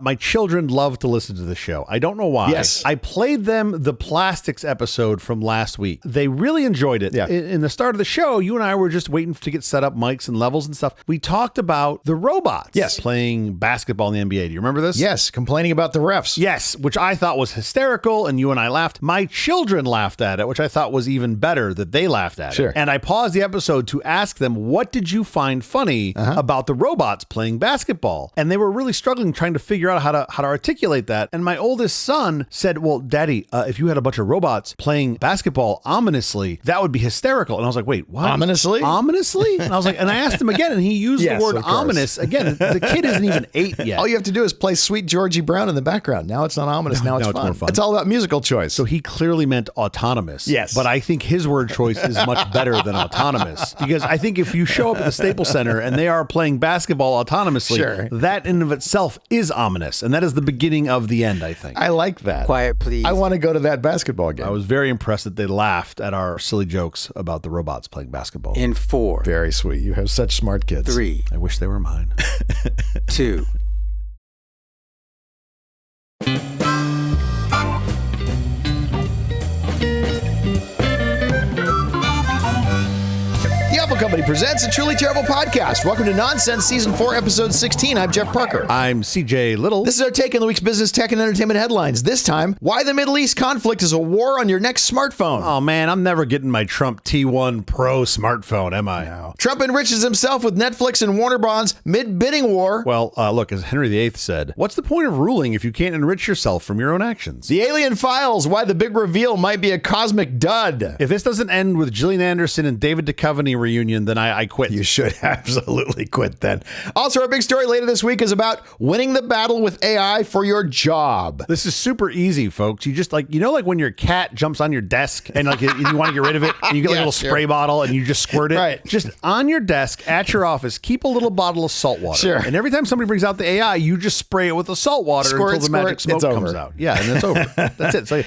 My children love to listen to the show. I don't know why. Yes. I played them the plastics episode from last week. They really enjoyed it. Yeah. In the start of the show, you and I were just waiting to get set up mics and levels and stuff. We talked about the robots playing basketball in the NBA. Do you remember this? Yes, complaining about the refs. Yes, which I thought was hysterical, and you and I laughed. My children laughed at it, which I thought was even better that they laughed at it. And I paused the episode to ask them, what did you find funny about the robots playing basketball? And they were really struggling trying to figure out how to articulate that. And my oldest son said, well, Daddy, if you had a bunch of robots playing basketball ominously, that would be hysterical. And I was like, wait, what? Ominously? Ominously? And I was like, and I asked him again, and he used the word ominous. Again, the kid isn't even 8 yet. All you have to do is play Sweet Georgie Brown in the background. Now it's not ominous. Now it's fun. More fun. It's all about musical choice. So he clearly meant autonomous. Yes. But I think his word choice is much better than autonomous. Because I think if you show up at the Staples Center and they are playing basketball autonomously, that in of itself is ominous. And that is the beginning of the end, I think. I like that. Quiet, please. I want to go to that basketball game. I was very impressed that they laughed at our silly jokes about the robots playing basketball. In 4. Very sweet. You have such smart kids. 3. I wish they were mine. 2. Company presents a Truly Terrible Podcast. Welcome to Nonsense Season 4, Episode 16. I'm Jeff Parker. I'm CJ Little. This is our take on the week's business, tech, and entertainment headlines. This time, why the Middle East conflict is a war on your next smartphone. Oh man, I'm never getting my Trump T1 Pro smartphone, am I? No. Trump enriches himself with Netflix and Warner bonds mid-bidding war. Well, look, as Henry VIII said, what's the point of ruling if you can't enrich yourself from your own actions? The Alien Files, why the big reveal might be a cosmic dud. If this doesn't end with Gillian Anderson and David Duchovny reunion, then I quit. You should absolutely quit then. Also, our big story later this week is about winning the battle with AI for your job. This is super easy, folks. You just like when your cat jumps on your desk and like you want to get rid of it and you get like a little spray bottle and you just squirt it. Right. Just on your desk at your office, keep a little bottle of salt water. Sure. And every time somebody brings out the AI, you just spray it with the salt water until the magic smoke comes out. Yeah, and it's over. That's it. So,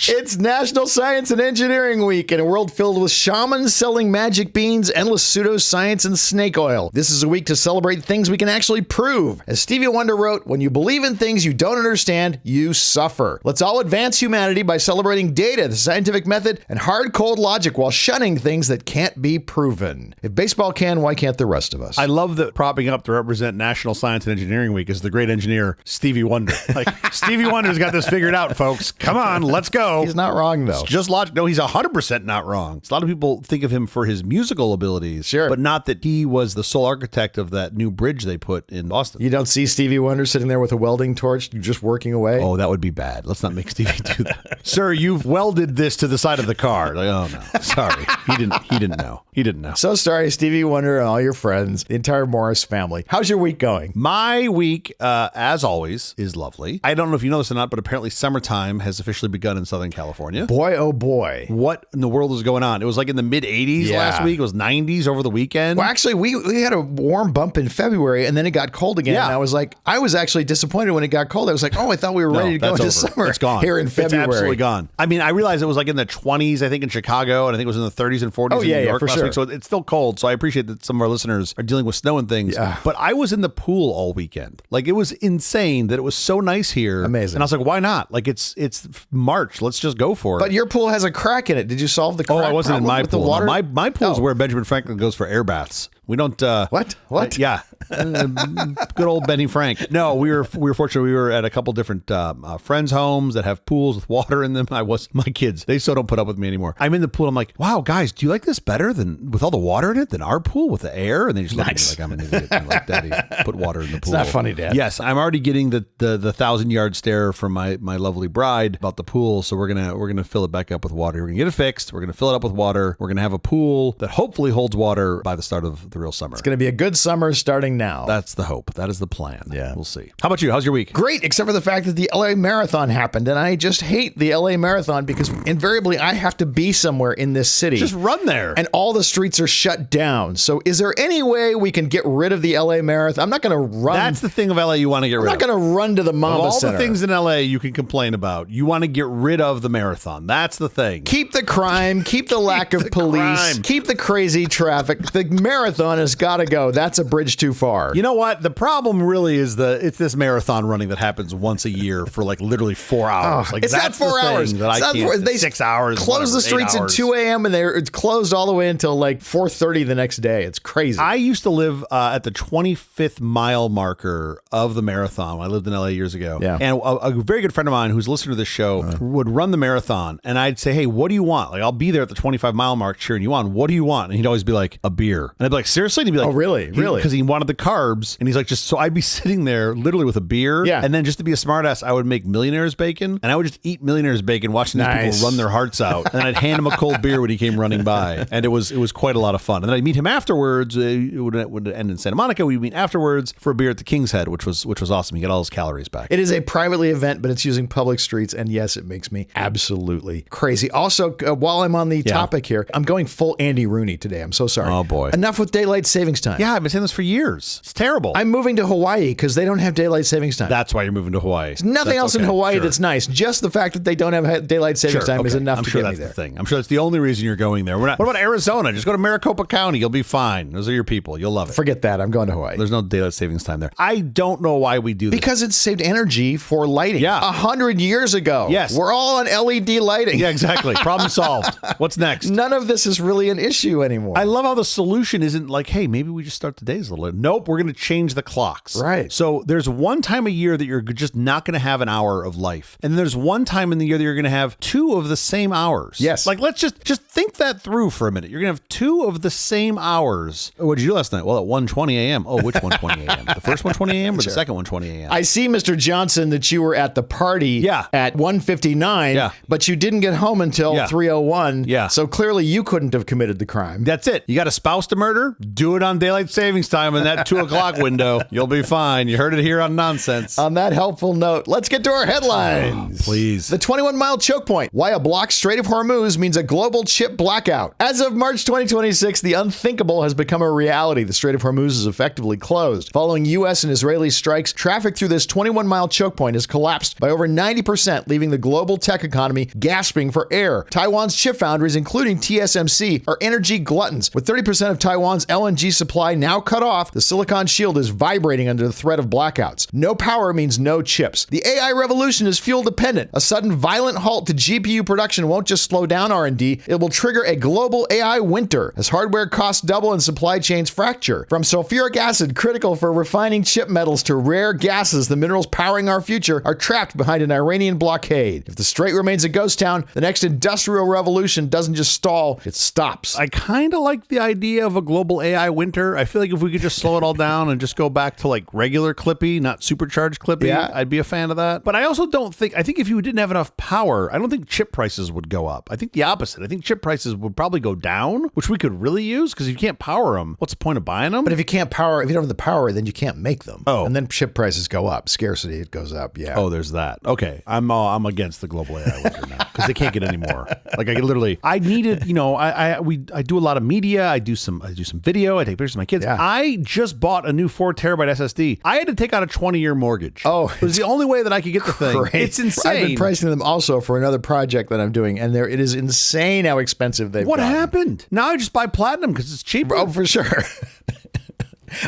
it's National Science and Engineering Week in a world filled with shamans selling magic beans, endless pseudoscience, and snake oil. This is a week to celebrate things we can actually prove. As Stevie Wonder wrote, when you believe in things you don't understand, you suffer. Let's all advance humanity by celebrating data, the scientific method, and hard, cold logic while shunning things that can't be proven. If baseball can, why can't the rest of us? I love that propping up to represent National Science and Engineering Week is the great engineer Stevie Wonder. Like, Stevie Wonder's got this figured out, folks. Come on, let's go. He's not wrong, though. It's just logic. No, he's 100% not wrong. A lot of people think of him for his musical abilities, but not that he was the sole architect of that new bridge they put in Boston. You don't see Stevie Wonder sitting there with a welding torch just working away? Oh, that would be bad. Let's not make Stevie do that. Sir, you've welded this to the side of the car. Like, oh no, sorry. He didn't know. So sorry, Stevie Wonder and all your friends, the entire Morris family. How's your week going? My week, as always, is lovely. I don't know if you know this or not, but apparently summertime has officially begun in Southern California. Boy, oh boy. What in the world is going on? It was like in the mid 80s last week. It was 90s over the weekend. Well, actually, we had a warm bump in February and then it got cold again. And I was actually disappointed when it got cold. I was like, oh, I thought we were ready to go into summer. It's gone. Here in February. It's absolutely gone. I mean, I realized it was like in the 20s, I think, in Chicago, and I think it was in the 30s and 40s in New York last week. So it's still cold. So I appreciate that some of our listeners are dealing with snow and things. Yeah. But I was in the pool all weekend. Like, it was insane that it was so nice here. Amazing. And I was like, why not? Like, it's March. Let's just go for it. But your pool has a crack in it. Did you solve the crack? Oh, I wasn't in my pool. Water? No, my pool is where Benjamin Franklin goes for air baths. We don't. What? Yeah. Good old Benny Frank. No, we were fortunate. We were at a couple different friends' homes that have pools with water in them. My kids, they so don't put up with me anymore. I'm in the pool. I'm like, wow, guys, do you like this better than with all the water in it than our pool with the air? And they just look at me like I'm an idiot. I'm like, Daddy, put water in the pool. It's not funny, Dad. Yes, I'm already getting the 1,000-yard stare from my lovely bride about the pool. So we're gonna fill it back up with water. We're gonna get it fixed. We're gonna fill it up with water. We're gonna have a pool that hopefully holds water by the start of the real summer. It's going to be a good summer starting now. That's the hope. That is the plan. Yeah. We'll see. How about you? How's your week? Great, except for the fact that the LA Marathon happened. And I just hate the LA Marathon because invariably I have to be somewhere in this city. Just run there. And all the streets are shut down. So is there any way we can get rid of the LA Marathon? I'm not going to run. That's the thing of LA you want to get rid of. I'm not going to run to the Mamba Center. All the things in LA you can complain about, you want to get rid of the marathon. That's the thing. Keep the crime. Keep the lack of police. Keep the crazy traffic. The marathon marathon has got to go. That's a bridge too far. You know what? The problem really is it's this marathon running that happens once a year for like literally 4 hours. It's not 4 hours. That I can't. They 6 hours. Close the streets at 2 a.m. and it's closed all the way until like 4:30 the next day. It's crazy. I used to live at the 25th mile marker of the marathon when I lived in LA years ago. Yeah. And a very good friend of mine who's listening to this show would run the marathon. And I'd say, hey, what do you want? Like, I'll be there at the 25 mile mark cheering you on. What do you want? And he'd always be like, a beer. And I'd be like, seriously? And he'd be like, oh, really? Really? Because he wanted the carbs. And he's like, so I'd be sitting there literally with a beer. Yeah. And then just to be a smartass, I would make millionaire's bacon. And I would just eat millionaire's bacon, watching these people run their hearts out. And then I'd hand him a cold beer when he came running by. And it was quite a lot of fun. And then I'd meet him afterwards. It would end in Santa Monica. We'd meet afterwards for a beer at the King's Head, which was awesome. You get all his calories back. It is a privately event, but it's using public streets. And yes, it makes me absolutely crazy. Also, while I'm on the topic here, I'm going full Andy Rooney today. I'm so sorry. Oh, boy. Enough with daylight savings time. Yeah, I've been saying this for years. It's terrible. I'm moving to Hawaii because they don't have daylight savings time. That's why you're moving to Hawaii. There's nothing else in Hawaii that's nice. Just the fact that they don't have daylight savings time is enough to get me there. I'm sure that's the thing. I'm sure that's the only reason you're going there. What about Arizona? Just go to Maricopa County. You'll be fine. Those are your people. You'll love it. Forget that. I'm going to Hawaii. There's no daylight savings time there. I don't know why we do this. Because it saved energy for lighting. Yeah. 100 years ago. Yes. We're all on LED lighting. Yeah, exactly. Problem solved. What's next? None of this is really an issue anymore. I love how the solution isn't like, hey, maybe we just start the days a little later. Nope, we're going to change the clocks. Right. So there's one time a year that you're just not going to have an hour of life. And then there's one time in the year that you're going to have two of the same hours. Yes. Like, let's just think that through for a minute. You're going to have two of the same hours. What did you do last night? Well, at 1:20 a.m. Oh, which 1:20 a.m.? The first 1:20 a.m. or the second 1:20 a.m.? I see, Mr. Johnson, that you were at the party at 1:59, but you didn't get home until 3:01. Yeah. So clearly you couldn't have committed the crime. That's it. You got a spouse to murder? Do it on daylight savings time in that 2 o'clock window. You'll be fine. You heard it here on Nonsense. On that helpful note, let's get to our headlines. Oh, please. The 21-mile choke point. Why a blocked Strait of Hormuz means a global chip blackout. As of March 2026, the unthinkable has become a reality. The Strait of Hormuz is effectively closed. Following U.S. and Israeli strikes, traffic through this 21-mile choke point has collapsed by over 90%, leaving the global tech economy gasping for air. Taiwan's chip foundries, including TSMC, are energy gluttons. With 30% of Taiwan's LNG supply now cut off, the silicon shield is vibrating under the threat of blackouts. No power means no chips. The AI revolution is fuel dependent. A sudden violent halt to GPU production won't just slow down R&D, it will trigger a global AI winter as hardware costs double and supply chains fracture. From sulfuric acid, critical for refining chip metals, to rare gases, the minerals powering our future are trapped behind an Iranian blockade. If the Strait remains a ghost town, the next industrial revolution doesn't just stall, it stops. I kind of like the idea of a global AI winter. I feel like if we could just slow it all down and just go back to like regular Clippy, not supercharged Clippy, I'd be a fan of that. But I also don't think, I think if you didn't have enough power, I don't think chip prices would go up. I think the opposite. I think chip prices would probably go down, which we could really use, because if you can't power them, what's the point of buying them? But if you don't have the power, then you can't make them. Oh. And then chip prices go up. Scarcity, it goes up. Yeah. Oh, there's that. Okay. I'm against the global AI winter now, because they can't get any more. Like, I needed, I do a lot of media. I do some video. I take pictures of my kids. Yeah. I just bought a new 4 terabyte SSD. I had to take out a 20-year mortgage. Oh. It was the only way that I could get the thing. Great. It's insane. I've been pricing them also for another project that I'm doing, and it is insane how expensive they've What gotten. happened? Now I just buy platinum because it's cheaper. Oh, for sure.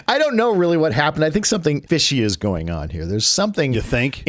I don't know really what happened. I think something fishy is going on here. There's something. You think?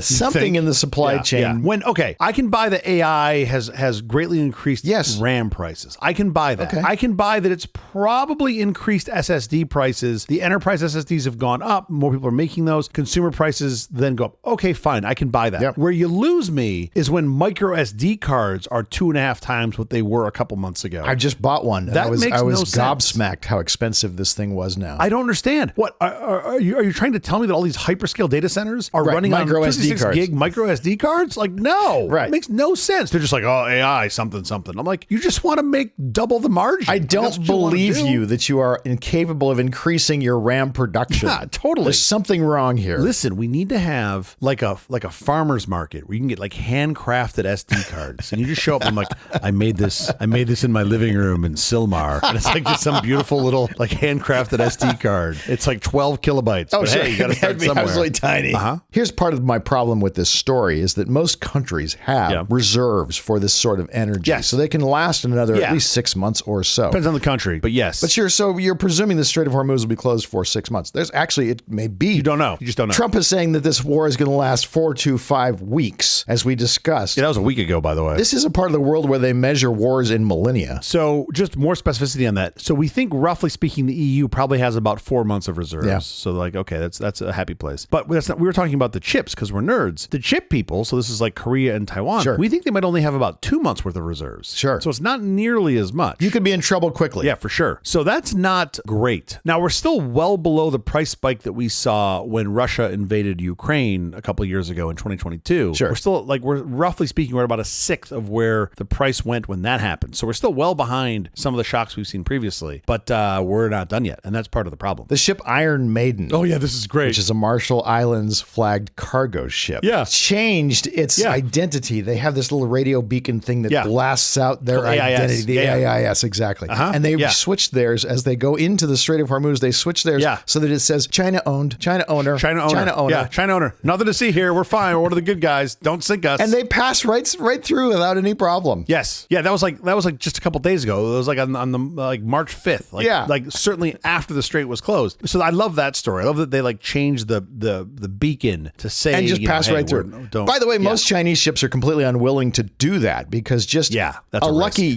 Something in the supply chain. Yeah. I can buy the AI has greatly increased RAM prices. I can buy that. Okay. I can buy that it's probably increased SSD prices. The enterprise SSDs have gone up. More people are making those. Consumer prices then go up. Okay, fine. I can buy that. Yep. Where you lose me is when micro SD cards are 2.5 times what they were a couple months ago. I just bought one. That makes I was no sense. gobsmacked how expensive this thing was now. I don't understand. What are you trying to tell me that all these hyperscale data centers are running micro on SD 56 cards. gig micro SD cards? Like, no, Right. It makes no sense. They're just like, oh, AI, something. I'm like, you just want to make double the margin. I don't believe you that you are incapable of increasing your RAM production. Yeah, totally. There's something wrong here. Listen, we need to have like a farmer's market where you can get like handcrafted SD cards, and you just show up and I'm like, I made this in my living room in Silmar, and it's like just some beautiful little like handcrafted SD SD card. It's like 12 kilobytes. Oh, but sure. Hey, you got to start somewhere. Absolutely tiny. Here's part of my problem with this story is that most countries have reserves for this sort of energy. Yes. So they can last another at least 6 months or so. Depends on the country, but yes. But you're presuming the Strait of Hormuz will be closed for 6 months. There's actually, it may be. You don't know. You just don't know. Trump is saying that this war is going to last 4 to 5 weeks, as we discussed. Yeah, that was a week ago, by the way. This is a part of the world where they measure wars in millennia. So just more specificity on that. So we think, roughly speaking, the EU probably has about 4 months of reserves. Yeah. So like, okay, that's a happy place. But that's not, we were talking about the chips because we're nerds. The chip people, so this is like Korea and Taiwan, we think they might only have about 2 months worth of reserves. Sure. So it's not nearly as much. You could be in trouble quickly. Yeah, for sure. So that's not great. Now, we're still well below the price spike that we saw when Russia invaded Ukraine a couple of years ago in 2022. Sure. We're still, like, we're roughly speaking, we're at about a sixth of where the price went when that happened. So we're still well behind some of the shocks we've seen previously, but we're not done yet. And that's part of the problem. The ship Iron Maiden. Oh, yeah, this is great. Which is a Marshall Islands flagged cargo ship. Yeah. Changed its identity. They have this little radio beacon thing that blasts out their identity. The AIS, exactly. And they switched theirs as they go into the Strait of Hormuz. They switch theirs so that it says China owned, China owner, China owner. Yeah, China owner. Nothing to see here. We're fine. We're one of the good guys. Don't sink us. And they pass right through without any problem. Yes. Yeah, that was like just a couple days ago. It was like on the like March 5th. Like certainly after the strait was closed. So I love that story. I love that they like changed the beacon to say and just pass right through. By the way, most Chinese ships are completely unwilling to do that because just that's a lucky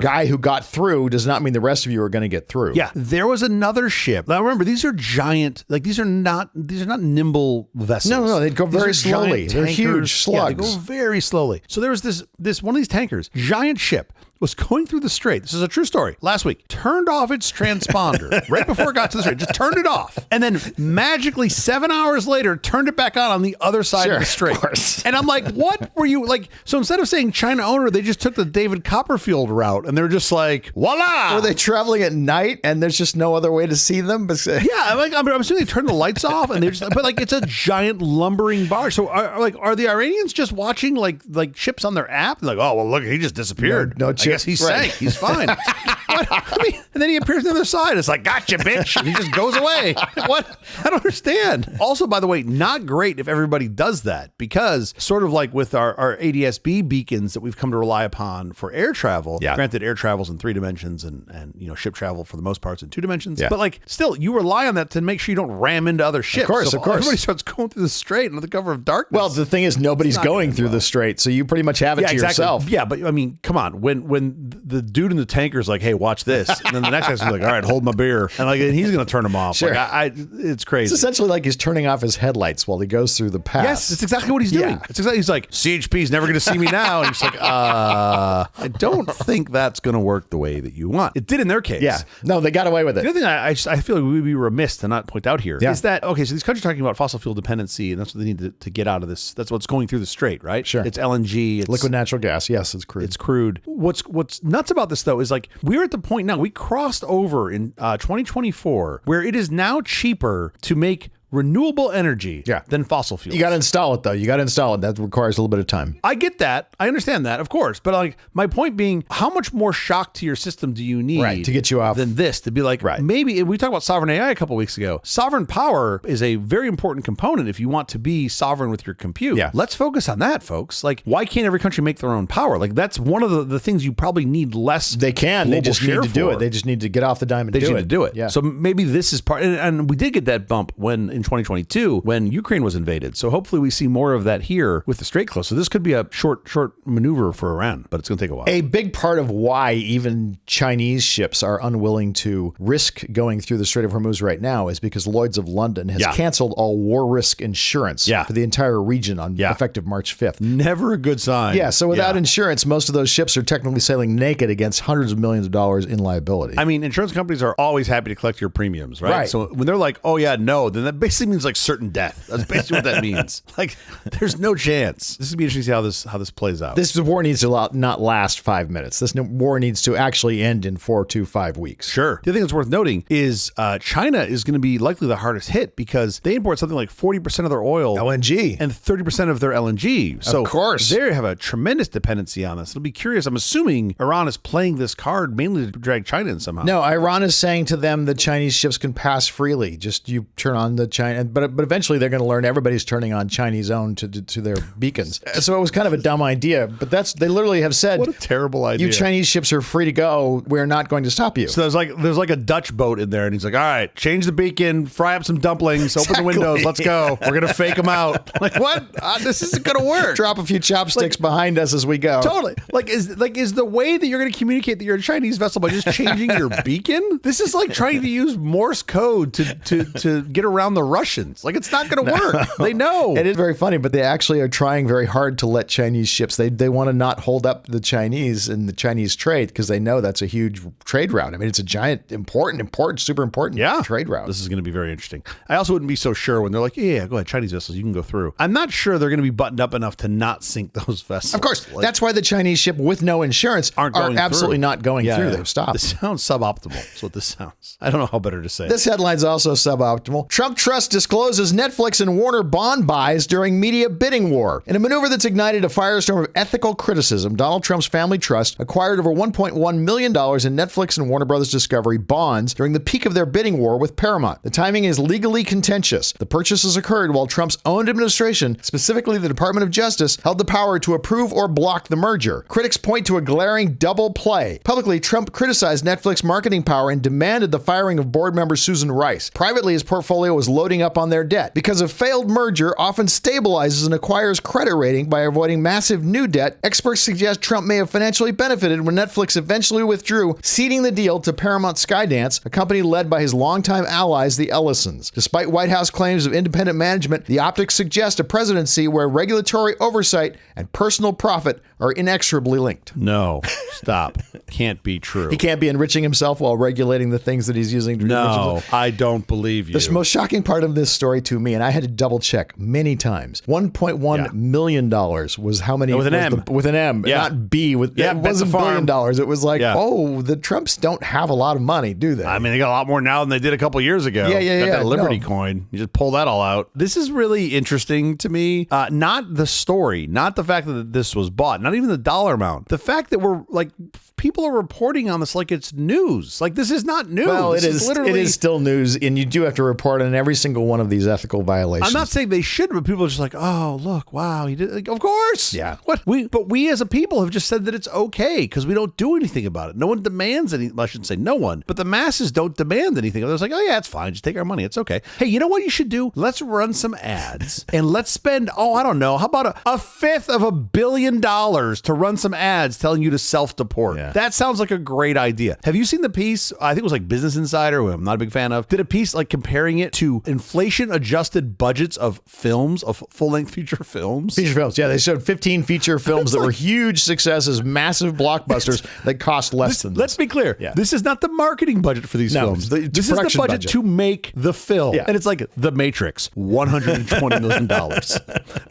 guy who got through does not mean the rest of you are going to get through. Yeah. There was another ship. Now remember, these are giant, like these are not nimble vessels. No, they go very slowly. They're huge slugs. Yeah, they go very slowly. So there was this one of these tankers, giant ship, was going through the strait. This is a true story. Last week, turned off its transponder right before it got to the strait. Just turned it off. And then magically 7 hours later, turned it back on the other side of the strait. And I'm like, what were you like? So instead of saying China owner, they just took the David Copperfield route and they're just like, voila. Were they traveling at night and there's just no other way to see them? I'm assuming they turned the lights off and they just, but like it's a giant lumbering barge. So are the Iranians just watching like ships on their app? Like, oh, well, look, he just disappeared. No chip. I guess he sank. He's fine. And then he appears on the other side. It's like, gotcha, bitch. And he just goes away. What? I don't understand. Also, by the way, not great if everybody does that because sort of like with our ADS-B beacons that we've come to rely upon for air travel, granted air travel's in 3 dimensions and ship travel for the most part in 2 dimensions, but like still you rely on that to make sure you don't ram into other ships. Of course. Everybody starts going through the strait under the cover of darkness. Well, the thing is nobody's going through the strait, so you pretty much have it to yourself. Yeah, but I mean, come on. When the dude in the tanker's like, hey, watch this. And then the next guy's like, all right, hold my beer. And he's going to turn them off. Sure. Like, it's crazy. It's essentially like he's turning off his headlights while he goes through the pass. Yes, it's exactly what he's doing. It's exactly. He's like, CHP's never going to see me now. And he's like, I don't think that's going to work the way that you want. It did in their case. Yeah. No, they got away with it. The other thing I feel like we would be remiss to not point out here is that, okay, so these countries are talking about fossil fuel dependency, and that's what they need to get out of this. That's what's going through the strait, right? Sure. It's LNG. It's liquid natural gas. Yes, it's crude. It's crude. What's nuts about this, though, is like we're at the point now, we crossed over in 2024 where it is now cheaper to make renewable energy than fossil fuels. You got to install it, though. That requires a little bit of time. I get that. I understand that, of course. But like my point being, how much more shock to your system do you need to get you off than this? To be like, maybe, and we talked about sovereign AI a couple of weeks ago. Sovereign power is a very important component if you want to be sovereign with your compute. Yeah. Let's focus on that, folks. Like, why can't every country make their own power? Like, that's one of the things you probably need less. They can. They just need to do it. They just need to get off the dime and do it. They just need to do it. Yeah. So maybe this is part, and we did get that bump in 2022 when Ukraine was invaded. So hopefully we see more of that here with the strait closed. So this could be a short maneuver for Iran, but it's going to take a while. A big part of why even Chinese ships are unwilling to risk going through the Strait of Hormuz right now is because Lloyd's of London has canceled all war risk insurance for the entire region on effective March 5th. Never a good sign. Yeah, so without insurance, most of those ships are technically sailing naked against hundreds of millions of dollars in liability. I mean, insurance companies are always happy to collect your premiums, right? So when they're like, oh yeah, no, then that basically basically means like certain death. That's basically what that means. Like, there's no chance. This is gonna be interesting to see how this plays out. This war needs to not last 5 minutes. This war needs to actually end in 4 to 5 weeks. Sure. The other thing that's worth noting is China is going to be likely the hardest hit because they import something like 40% of their oil, LNG, and 30% of their LNG. So of course, they have a tremendous dependency on this. It'll be curious. I'm assuming Iran is playing this card mainly to drag China in somehow. No, Iran is saying to them the Chinese ships can pass freely. Just you turn on the China, but eventually they're going to learn everybody's turning on Chinese own to their beacons. So it was kind of a dumb idea, but they literally have said, what a terrible idea. You Chinese ships are free to go. We're not going to stop you. So there's like a Dutch boat in there, and he's like, all right, change the beacon, fry up some dumplings, open the windows, let's go. We're going to fake them out. Like, what? This isn't going to work. Drop a few chopsticks behind us as we go. Totally. Is the way that you're going to communicate that you're a Chinese vessel by just changing your beacon? This is like trying to use Morse code to get around the Russians. Like, it's not going to work. They know. It is very funny, but they actually are trying very hard to let Chinese ships, they want to not hold up the Chinese and the Chinese trade because they know that's a huge trade route. I mean, it's a giant, important, super important trade route. This is going to be very interesting. I also wouldn't be so sure when they're like, yeah, go ahead, Chinese vessels, you can go through. I'm not sure they're going to be buttoned up enough to not sink those vessels. Of course. That's why the Chinese ship with no insurance are absolutely not going through. They've stopped. This sounds suboptimal. That's what this sounds. I don't know how better to say. This headline's also suboptimal. Trump Trust discloses Netflix and Warner bond buys during media bidding war. In a maneuver that's ignited a firestorm of ethical criticism, Donald Trump's family trust acquired over $1.1 million in Netflix and Warner Brothers Discovery bonds during the peak of their bidding war with Paramount. The timing is legally contentious. The purchases occurred while Trump's own administration, specifically the Department of Justice, held the power to approve or block the merger. Critics point to a glaring double play. Publicly, Trump criticized Netflix marketing power and demanded the firing of board member Susan Rice. Privately, his portfolio was loading up on their debt. Because a failed merger often stabilizes and acquires credit rating by avoiding massive new debt, experts suggest Trump may have financially benefited when Netflix eventually withdrew, ceding the deal to Paramount Skydance, a company led by his longtime allies, the Ellisons. Despite White House claims of independent management, the optics suggest a presidency where regulatory oversight and personal profit are inexorably linked. No, stop. Can't be true. He can't be enriching himself while regulating the things that he's using to enrich himself. I don't believe you. The most shocking part of this story to me, and I had to double check many times, $1.1 million was how many? With an M. With an M, not B. It wasn't $1 billion. It was like, the Trumps don't have a lot of money, do they? I mean, they got a lot more now than they did a couple years ago. Got that Liberty coin. You just pull that all out. This is really interesting to me. Not the story, not the fact that this was bought, not even the dollar amount. The fact that we're like, people are reporting on this like it's news. Like, this is not news. Well, it is still news, and you do have to report on every single one of these ethical violations. I'm not saying they should, but people are just like, oh, look, wow, he did. Like, of course. Yeah. But we as a people have just said that it's okay because we don't do anything about it. No one demands anything. I shouldn't say no one, but the masses don't demand anything. They're like, oh yeah, it's fine. Just take our money. It's okay. Hey, you know what you should do? Let's run some ads and let's spend, I don't know, how about a fifth of $1 billion to run some ads telling you to self-deport. Yeah. That sounds like a great idea. Have you seen the piece? I think it was like Business Insider, who I'm not a big fan of, did a piece like comparing it to inflation-adjusted budgets of films, of full-length feature films. Feature films, yeah. They showed 15 feature films that were huge successes, massive blockbusters that cost less than this. Let's be clear. Yeah. This is not the marketing budget for these films. This is the budget to make the film. Yeah. And it's like The Matrix, $120 million.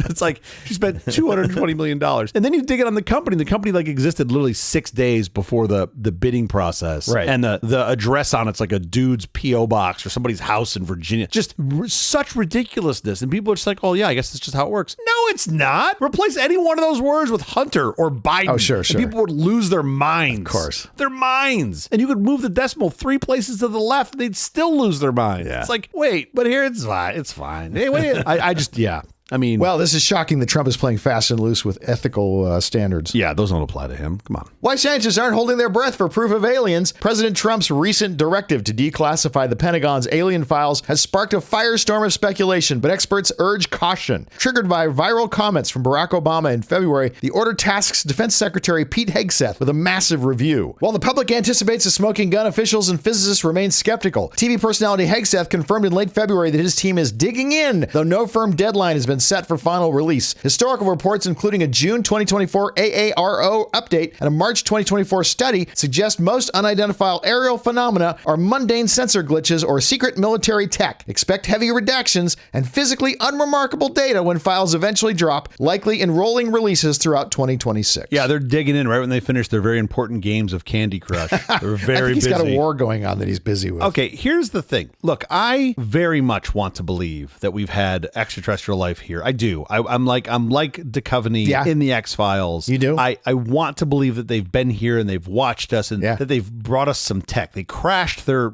It's like she spent $220 million. And then you dig it on the company. The company like existed literally 6 days before the bidding process. Right. And the address on it's like a dude's P.O. box or somebody's house in Virginia. Just such ridiculousness. And people are just like, oh yeah, I guess that's just how it works. No, it's not. Replace any one of those words with Hunter or Biden. Oh, sure. And people would lose their minds. Of course. Their minds. And you could move the decimal 3 places to the left, they'd still lose their minds. Yeah. It's like, wait, but here it's fine. It's fine. Hey, wait, I mean, well, this is shocking that Trump is playing fast and loose with ethical standards. Yeah, those don't apply to him. Come on. Why scientists aren't holding their breath for proof of aliens? President Trump's recent directive to declassify the Pentagon's alien files has sparked a firestorm of speculation, but experts urge caution. Triggered by viral comments from Barack Obama in February, the order tasks Defense Secretary Pete Hegseth with a massive review. While the public anticipates a smoking gun, officials and physicists remain skeptical. TV personality Hegseth confirmed in late February that his team is digging in, though no firm deadline has been set for final release. Historical reports, including a June 2024 AARO update and a March 2024 study, suggest most unidentified aerial phenomena are mundane sensor glitches or secret military tech. Expect heavy redactions and physically unremarkable data when files eventually drop, likely in rolling releases throughout 2026. Yeah, they're digging in right when they finish their very important games of Candy Crush. They're very he's busy. got a war going on that he's busy with. Okay, here's the thing. Look, I very much want to believe that we've had extraterrestrial life here. I do. I'm like Duchovny in the X-Files. You do? I want to believe that they've been here and they've watched us and that they've brought us some tech. They crashed their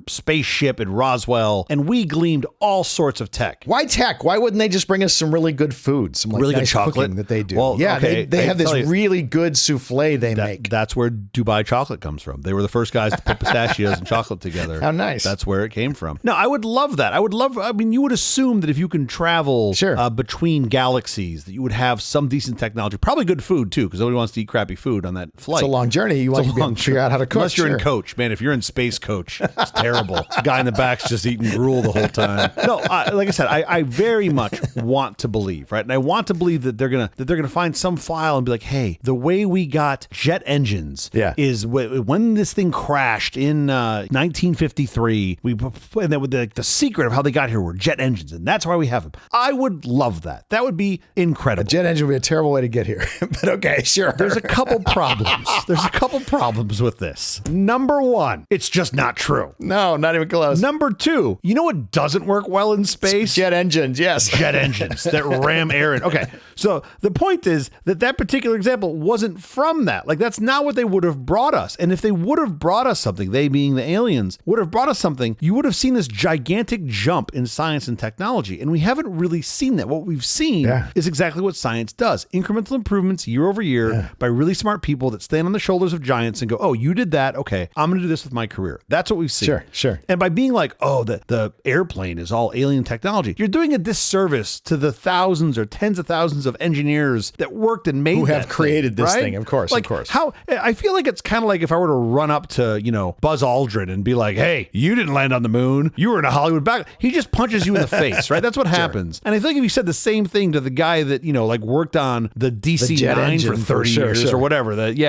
spaceship in Roswell and we gleaned all sorts of tech. Why tech? Why wouldn't they just bring us some really good food? Some really nice good chocolate cooking that they do. Well, yeah, okay, they have this really good souffle they make. That's where Dubai chocolate comes from. They were the first guys to put pistachios and chocolate together. How nice. That's where it came from. No, I would love that. I mean, you would assume that if you can travel between galaxies, that you would have some decent technology. Probably good food, too, because nobody wants to eat crappy food on that flight. It's a long journey. You want to figure out how to cook. Unless you're in coach. Man, if you're in space coach, it's terrible. The guy in the back's just eating gruel the whole time. No, like I said, I very much want to believe, right? And I want to believe that they're gonna find some file and be like, hey, the way we got jet engines is when this thing crashed in 1953. And then with the secret of how they got here were jet engines, and that's why we have them. I would love that. That would be incredible. A jet engine would be a terrible way to get here, but okay, sure. There's a couple problems. With this. Number one, it's just not true. No, not even close. Number two, you know what doesn't work well in space? Jet engines, yes. Jet engines that ram air in. Okay, so the point is that particular example wasn't from that. Like, that's not what they would have brought us. And if they would have brought us something, they being the aliens, would have brought us something, you would have seen this gigantic jump in science and technology. And we haven't really seen that. What we've seen is exactly what science does. Incremental improvements year over year by really smart people that stand on the shoulders of giants and go, oh, you did that. Okay, I'm going to do this with my career. That's what we've seen. Sure. And by being like, oh, the airplane is all alien technology, you're doing a disservice to the thousands or tens of thousands of engineers that worked and made who have created this thing. Of course. How I feel like it's kind of like if I were to run up to, Buzz Aldrin and be like, hey, you didn't land on the moon. You were in a Hollywood back. He just punches you in the face, right? That's what happens. And I think if you said the same thing to the guy that, worked on the DC-9 for 30 years or whatever, he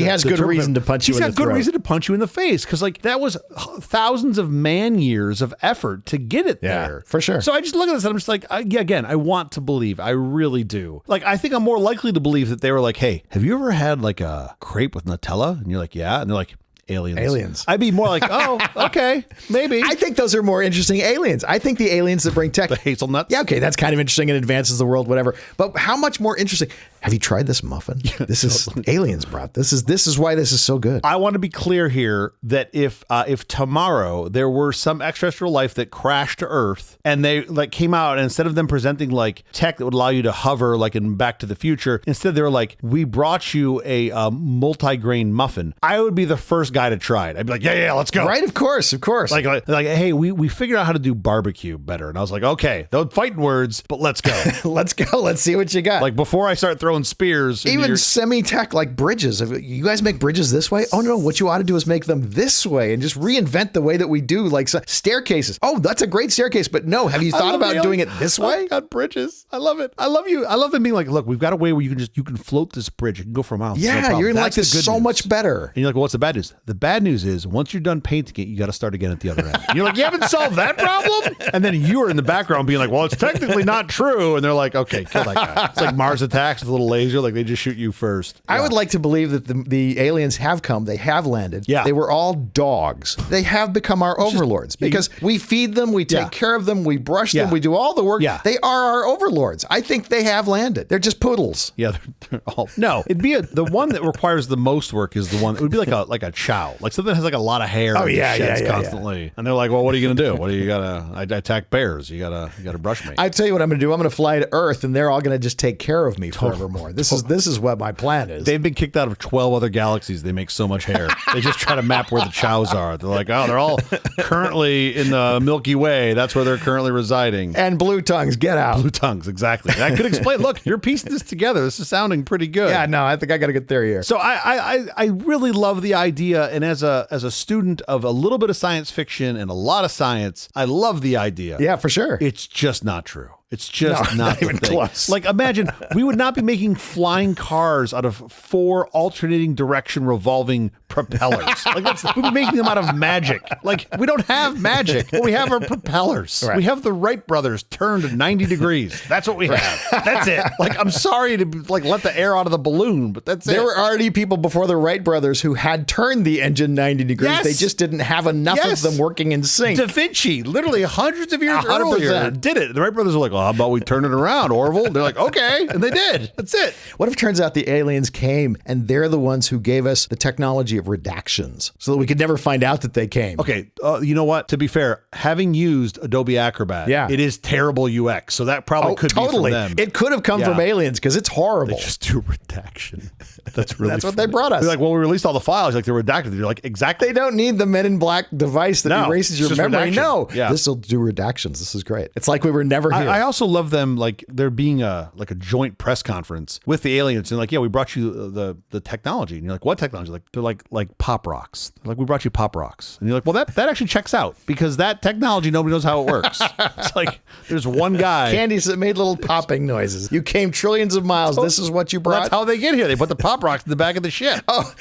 has good reason to punch you in the throat. He's got good reason to punch you in the face because that was thousands of man years of effort to get it there. For sure. So I just look at this and I'm just like, again, I want to believe. I really do. Like, I think I'm more likely to believe that they were like, hey, have you ever had like a crepe with Nutella? And you're like, yeah. And they're like, aliens. I'd be more like, oh, okay, maybe. I think those are more interesting aliens. I think the aliens that bring tech. The hazelnuts? Yeah, okay, that's kind of interesting and advances the world, whatever. But how much more interesting? Have you tried this muffin? This is aliens brought. This is why this is so good. I want to be clear here that if tomorrow there were some extraterrestrial life that crashed to Earth and they came out and instead of them presenting like tech that would allow you to hover like in Back to the Future, instead they were like, we brought you a multi-grain muffin, I would be the first guy to try it. I'd be like, yeah, let's go. Right, of course. Like hey, we figured out how to do barbecue better. And I was like, okay, those fighting words, but let's go. Let's go. Let's see what you got. Like before I start throwing spears. Even semi-tech like bridges. You guys make bridges this way? Oh no, what you ought to do is make them this way and just reinvent the way that we do like staircases. Oh, that's a great staircase, but no, have you thought about doing it this way? God, bridges. I love it. I love you. I love them being like, look, we've got a way where you can float this bridge. You can go for miles. Yeah, you're gonna like this so much better. And you're like, well, what's the bad news? The bad news is once you're done painting it, you got to start again at the other end. And you're like, you haven't solved that problem? And then you're in the background being like, well, it's technically not true. And they're like, okay, kill that guy. It's like Mars Attacks with a little laser. Like they just shoot you first. I would like to believe that the aliens have come. They have landed. Yeah. They were all dogs. They have become our overlords because we feed them, we take care of them, we brush them, we do all the work. Yeah. They are our overlords. I think they have landed. They're just poodles. Yeah, they're all. No, it'd be the one that requires the most work is the one. It would be like a chow, like something that has like a lot of hair. Oh yeah, constantly. Yeah. And they're like, well, what are you gonna do? What do you gotta? I attack bears. You gotta brush me. I tell you what I'm gonna do. I'm gonna fly to Earth, and they're all gonna just take care of me forevermore. This is what my plan is. They've been kicked out of 12 other galaxies. They make so much hair. They just try to map where the chows are. They're like, oh, they're all currently in the Milky Way. That's where they're currently residing. And blue tongues, get out. Blue tongues, exactly. That could explain. Look, you're piecing this together. This is sounding pretty good. Yeah, no, I think I got a good theory here. So I really love the idea, and as a student of a little bit of science fiction and a lot of science, I love the idea. Yeah, for sure. It's just not true. It's just not even the thing. close. Like, imagine we would not be making flying cars out of 4 alternating direction revolving propellers. Like, we'd be making them out of magic. Like, we don't have magic. What we have are propellers. Right. We have the Wright brothers turned 90 degrees. That's what we have. That's it. Like, I'm sorry to like let the air out of the balloon, but that's it. There were already people before the Wright brothers who had turned the engine 90 degrees. Yes. They just didn't have enough of them working in sync. Da Vinci, literally hundreds of years 100%. earlier, did it. The Wright brothers were like, well, how about we turn it around, Orville? They're like, okay. And they did. That's it. What if it turns out the aliens came and they're the ones who gave us the technology of redactions so that we could never find out that they came? Okay, you know what? To be fair, having used Adobe Acrobat, it is terrible UX. So that probably could be from them. It could have come from aliens because it's horrible. They just do redaction. That's really That's what they brought us. They're like, well, we released all the files. Like, they're redacted. You're like, exactly. They don't need the Men in Black device that erases your memory. Redaction. No, Yeah. this will do redactions. This is great. It's like we were never here. I also love them, like, there being a joint press conference with the aliens, and like, yeah, we brought you the technology, and you're like, what technology? Like, they're like pop rocks. They're like, we brought you pop rocks, and you're like, well, that actually checks out because that technology nobody knows how it works. It's like there's one guy, candies that made little popping noises. You came trillions of miles. This is what you brought. Well, that's how they get here. They put the pop rocks in the back of the ship. Oh,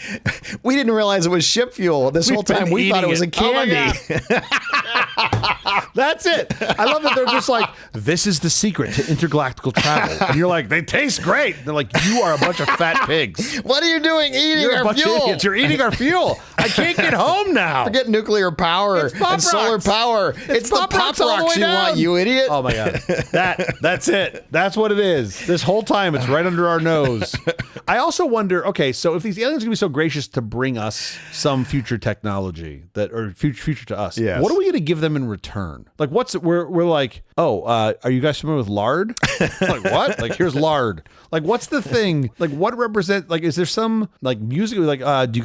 we didn't realize it was ship fuel this whole time. We thought it was a candy. That's it. I love that they're just like, this is the secret to intergalactical travel. And you're like, they taste great. And they're like, you are a bunch of fat pigs. What are you doing eating You're our a bunch fuel? of idiots. You're eating our fuel. I can't get home now. Forget nuclear power and solar power. It's the pop rocks you want, you idiot. Oh my God. That's it. That's what it is. This whole time it's right under our nose. I also wonder, okay, so if these aliens are going to be so gracious to bring us some future technology or future to us, what are we going to give them in return? Like, we're like, oh, are you guys familiar with lard? Like, what? Like, here's lard. Like, what's the thing? Like, what represent? Like, is there some like music? Like, do you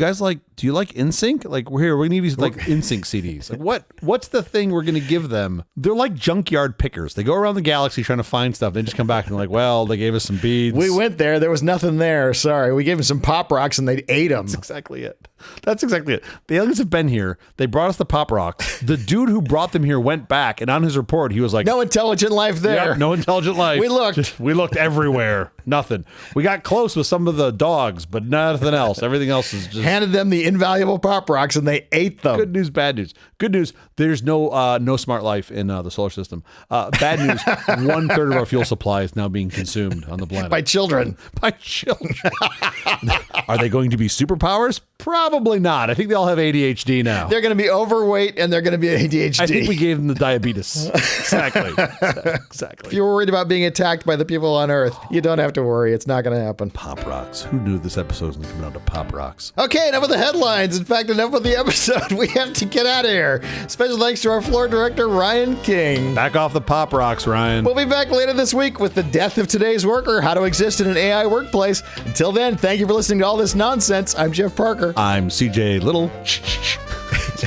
like NSYNC? Like, we're gonna give you like NSYNC CDs. Like, what's the thing we're gonna give them? They're like junkyard pickers. They go around the galaxy trying to find stuff. They just come back and they're like, well, they gave us some beads. We went there. There was nothing there. Sorry. We gave them some pop rocks and they ate them. That's exactly it. That's exactly it. The aliens have been here. They brought us the pop rocks. The dude who brought them here went back, and on his report, he was like, no intelligent life there. Yep, no intelligent life. We looked everywhere. Nothing. We got close with some of the dogs, but nothing else. Everything else is just handed them the invaluable pop rocks and they ate them. Good news, bad news. Good news, there's no smart life in the solar system. Bad news, 1/3 of our fuel supply is now being consumed on the planet. By children. By children. Are they going to be superpowers? Probably not. I think they all have ADHD now. They're going to be overweight and they're going to be ADHD. I think we gave them the diabetes. Exactly. If you're worried about being attacked by the people on Earth, you don't have to worry. It's not going to happen. Pop rocks. Who knew this episode was going to come down to pop rocks? Okay, enough with the headlines. In fact, enough with the episode. We have to get out of here. Special thanks to our floor director, Ryan King. Back off the pop rocks, Ryan. We'll be back later this week with the death of today's worker, how to exist in an AI workplace. Until then, thank you for listening to all this nonsense. I'm Jeff Parker. I'm CJ Little.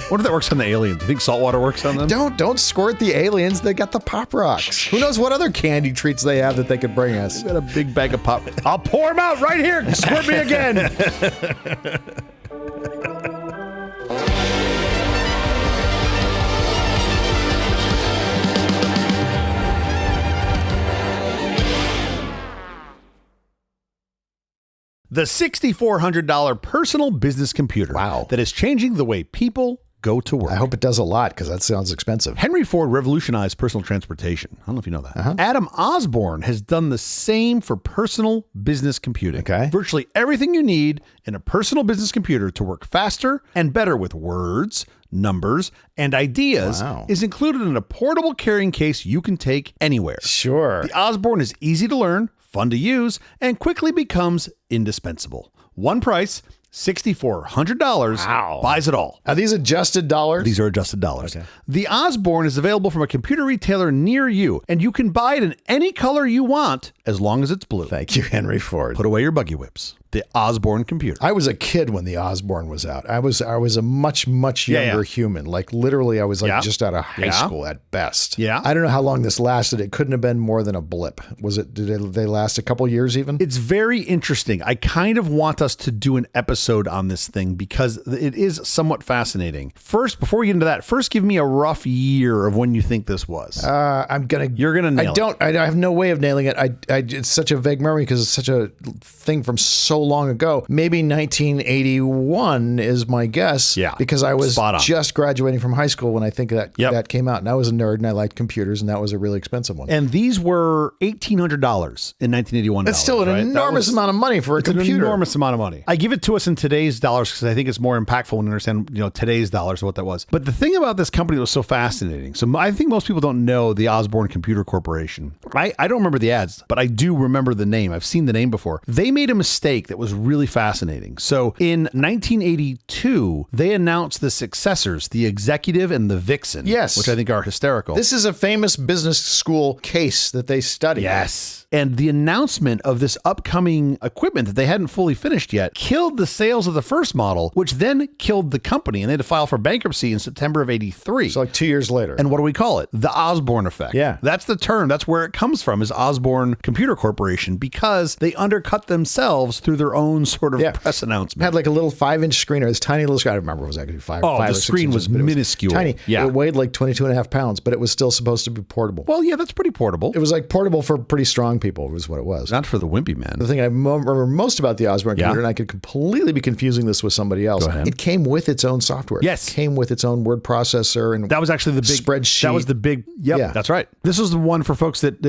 What if that works on the aliens? Do you think saltwater works on them? Don't squirt the aliens. They got the pop rocks. Who knows what other candy treats they have that they could bring us? We've got a big bag of pop. I'll pour them out right here. Squirt me again. The $6,400 personal business computer. Wow. That is changing the way people go to work. I hope it does a lot because that sounds expensive. Henry Ford revolutionized personal transportation. I don't know if you know that. Adam Osborne has done the same for personal business computing. Okay. Virtually everything you need in a personal business computer to work faster and better with words, numbers, and ideas is included in a portable carrying case you can take anywhere. Sure. The Osborne is easy to learn, fun to use, and quickly becomes indispensable. One price, $6,400 buys it all. Are these adjusted dollars? These are adjusted dollars. Okay. The Osborne is available from a computer retailer near you, and you can buy it in any color you want as long as it's blue. Thank you, Henry Ford. Put away your buggy whips. The Osborne computer. I was a kid when the Osborne was out. I was a much younger human. Like literally, I was like just out of high school at best. Yeah. I don't know how long this lasted. It couldn't have been more than a blip. Was it? Did they last a couple years even? It's very interesting. I kind of want us to do an episode on this thing because it is somewhat fascinating. First, before we get into that, first give me a rough year of when you think this was. You're gonna nail it. I have no way of nailing it. It's such a vague memory because it's such a thing from so long ago. Maybe 1981 is my guess. Yeah. Because I was just graduating from high school when I think that came out. And I was a nerd and I liked computers and that was a really expensive one. And these were $1,800 in 1981. That's still an enormous amount of money for a computer. An enormous amount of money. I give it to us in today's dollars because I think it's more impactful when you understand, today's dollars, what that was. But the thing about this company that was so fascinating. So I think most people don't know the Osborne Computer Corporation. I don't remember the ads, but I do remember the name. I've seen the name before. They made a mistake that was really fascinating. So in 1982, they announced the successors, the Executive and the Vixen. Yes. Which I think are hysterical. This is a famous business school case that they studied. Yes. And the announcement of this upcoming equipment that they hadn't fully finished yet killed the sales of the first model, which then killed the company. And they had to file for bankruptcy in September of 83. So like 2 years later. And what do we call it? The Osborne effect. Yeah. That's the term. That's where it comes from, is Osborne Computer Corporation, because they undercut themselves through their own sort of press announcement. Had like a little 5-inch screen or this tiny little screen. I don't remember what it was actually 5 or 6 the screen inches, was minuscule. Tiny. Yeah. It weighed like 22.5 pounds, but it was still supposed to be portable. Well, yeah, that's pretty portable. It was like portable for pretty strong people was what it was. Not for the wimpy man. The thing I remember most about the Osborne computer, and I could completely be confusing this with somebody else, it came with its own software. Yes. It came with its own word processor. And that was actually the big spreadsheet. That was the big, that's right. This was the one for folks that,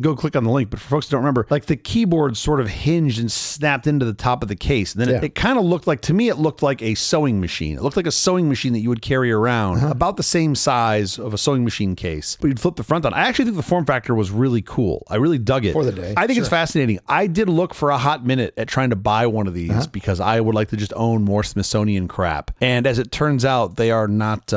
go click on the link, but for folks that don't remember, like the keyboard sort of hinged and snapped into the top of the case. And then it kind of looked like, to me, it looked like a sewing machine. It looked like a sewing machine that you would carry around, about the same size of a sewing machine case, but you'd flip the front on. I actually think the form factor was really cool. I really dug it. For the day. I think it's fascinating. I did look for a hot minute at trying to buy one of these because I would like to just own more Smithsonian crap. And as it turns out, they are not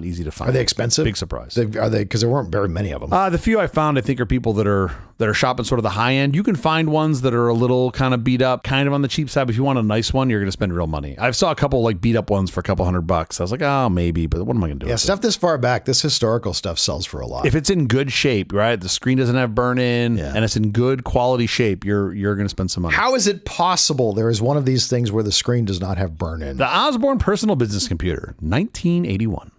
easy to find. Are they expensive? Big surprise. Are they? Because there weren't very many of them. The few I found, I think, are people that are shopping sort of the high end. You can find ones that are a little kind of beat up, kind of on the cheap side. But if you want a nice one, you're going to spend real money. I saw a couple like beat up ones for a couple $100. I was like, oh, maybe, but what am I going to do? Yeah, stuff this far back, this historical stuff sells for a lot. If it's in good shape, right? The screen doesn't have burn in, and it's in good quality shape, you're going to spend some money. How is it possible there is one of these things where the screen does not have burn in? The Osborne Personal Business Computer, 1981.